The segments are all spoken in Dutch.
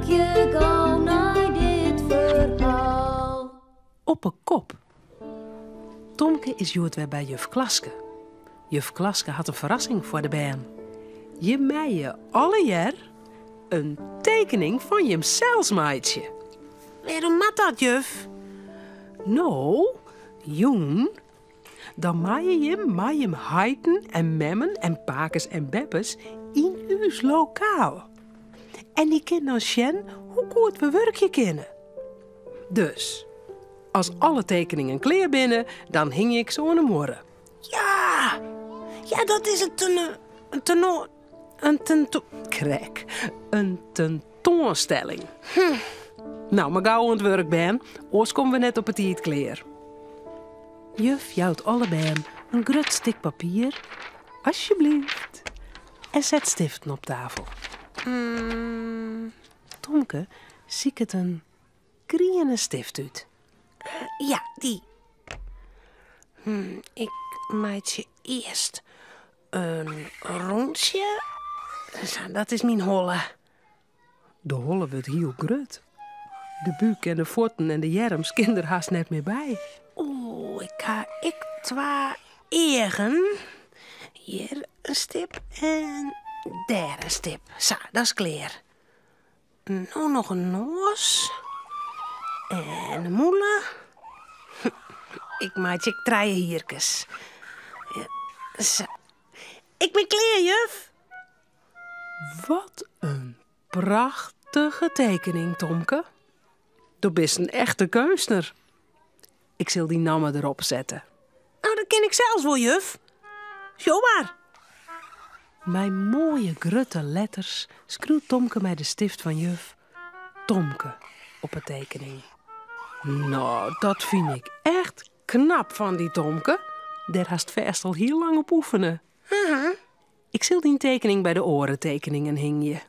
je gauw naar dit verhaal. Op een kop. Tomke is joerd weer bij juf Klaske. Juf Klaske had een verrassing voor de baan. Je mij alle jaar een tekening van jemzelfs maatje. Waarom mat dat, juf? Nou, jong, dan maaie je heiten en memmen en pakers en beppes in uw lokaal. En die kind dan zien hoe goed we werkje kennen. Dus, als alle tekeningen klaar binnen, dan hing ik zo aan de morgen. Ja, dat is Een tentoonstelling. Nou, maar gauw aan het werk ben, oors komen we net op het tijd klaar. Juf jouwt allebei een grut stuk papier, alsjeblieft, en zet stiften op tafel. Tomke ziet het een kriene stift uit. Ja, die. Ik maak je eerst een rondje. Zo, dat is mijn holle. De holle wordt heel grut. De buik en de voeten en de jerms kinderen haast net meer bij. Ik ga twee egen. Hier een stip en daar een stip. Zo, dat is klaar. Nou nog een noos. En een moele. Ik maak je drie hierkes. Ja, zo. Ik ben klaar, juf. Wat een prachtige tekening, Tomke. Du bist een echte kunstner. Ik zal die namen erop zetten. Nou, dat ken ik zelfs wel, juf. Zo maar. Mijn mooie grutte letters schreeuwt Tomke met de stift van juf Tomke op een tekening. Nou, dat vind ik echt knap van die Tomke. Daar haast vast al heel lang op oefenen. Ik zal die tekening bij de orentekeningen hing je.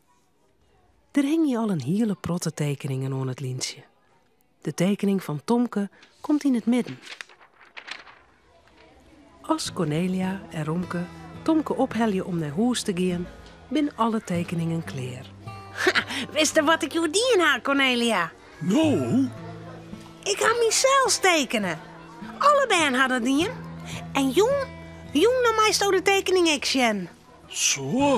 Er hing je al een hele protte tekeningen aan het lintje. De tekening van Tomke komt in het midden. Als Cornelia en Romke Tomke opheljen om naar huis te gaan, bin alle tekeningen klaar. Wist je wat ik jou dien ha, Cornelia? Nou? Ik ga mezelf tekenen. Allebei hadden die. En jong dan mij sto de tekening ik zien. Zo?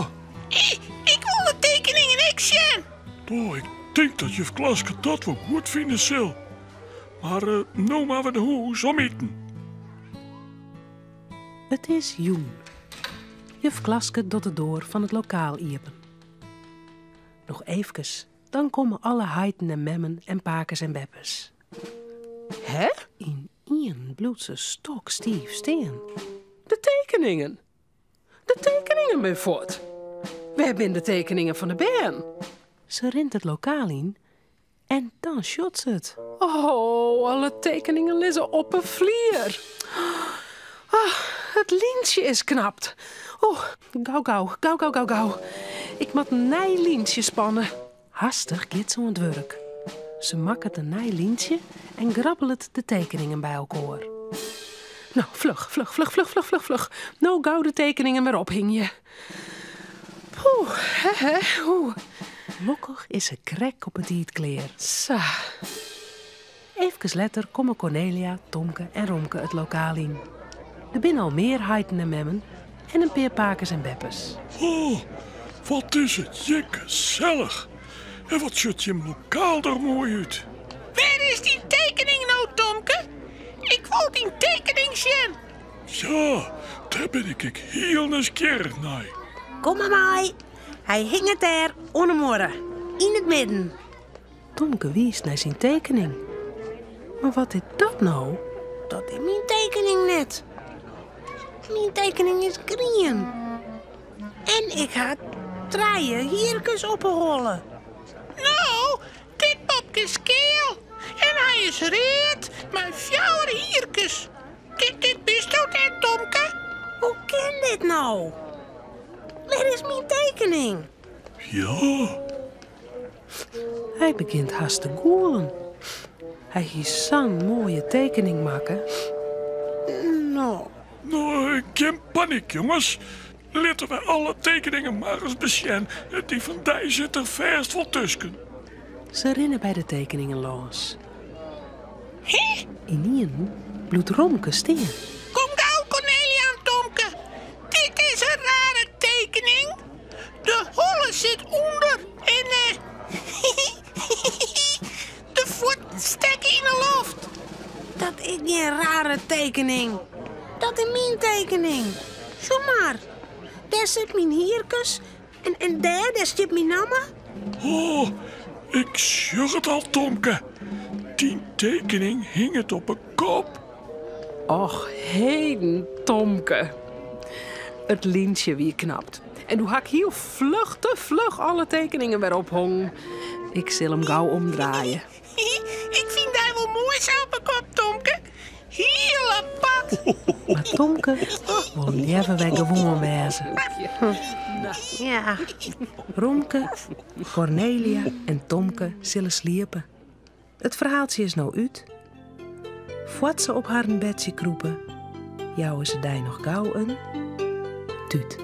Ik wil de tekening in ik zien. Nou, ik denk dat juf Klaske dat wel goed vinden zal. Maar nou maar we de huis om eten. Het is jong. Juf Klaske doet de deur van het lokaal open. Nog eventjes, dan komen alle heiten en memmen en pakers en beppes. Hè? In één bloedse stok stief steen. De tekeningen. De tekeningen ben voort. We hebben de tekeningen van de baan. Ze rent het lokaal in en dan shot ze het. Oh, alle tekeningen liggen op een vlier. Het lintje is knapt. Oh, gauw. Ik moet een nij lintje spannen. Hastig gaat ze aan het werk. Ze maakt een nij lintje en grabbelt de tekeningen bij elkaar. Nou, vlug. Nou, gauw de tekeningen maar op, hing je. Oeh. Lokkig is ze krek op het dietkleer. Sa. Even later komen Cornelia, Tomke en Romke het lokaal in. Er binnen al meer heiten en memmen en een paar pakers en beppes. Oh, wat is het je gezellig. En wat ziet je lokaal er mooi uit. Waar is die tekening nou, Tomke? Ik wil die tekening zien. Ja, daar ben ik heel nieuwsgierig naar. Kom maar mij. Hij hing het daar ondermorgen. In het midden. Tomke wies naar zijn tekening. Maar wat is dat nou? Dat is mijn tekening net. Mijn tekening is green. En ik ga draaien hierkes oprollen. Nou, dit popje is keel. En hij is reed met 4 hierkes. Dit bist ook net, Tomke. Hoe kan dit nou? Waar is mijn tekening? Ja. Hij begint haast te googlen. Hij is zo'n mooie tekening maken. Nou, geen paniek, jongens. Laten we alle tekeningen maar eens bezien. Die van die zit er vast wel tussen. Ze rennen bij de tekeningen los. Hé, Inien bloedt Romke steen. kom gauw, Cornelia en Tomke. Dit is een rare tekening. De holle zit onder en de voet steekt in de lucht. Dat is geen rare tekening. Dat is mijn tekening. Zo maar. Daar zit mijn hierkus en daar zit mijn namme. Oh, ik zeg het al, Tomke. Die tekening hing het op een kop. Och, heden, Tomke. Het lintje wie knapt. En toen hak heel vlug alle tekeningen weer ophong. Ik zal hem gauw omdraaien. Ik vind dat wel mooi zo op een kop, Tomke. Heel apart. Maar Tomke wil liever weer gewoon wezen. Ja. Romke, Cornelia en Tomke zullen sliepen. Het verhaaltje is nou uit. Voordat ze op haar bedje kroepen, jouwen ze daar nog gauw een tuut.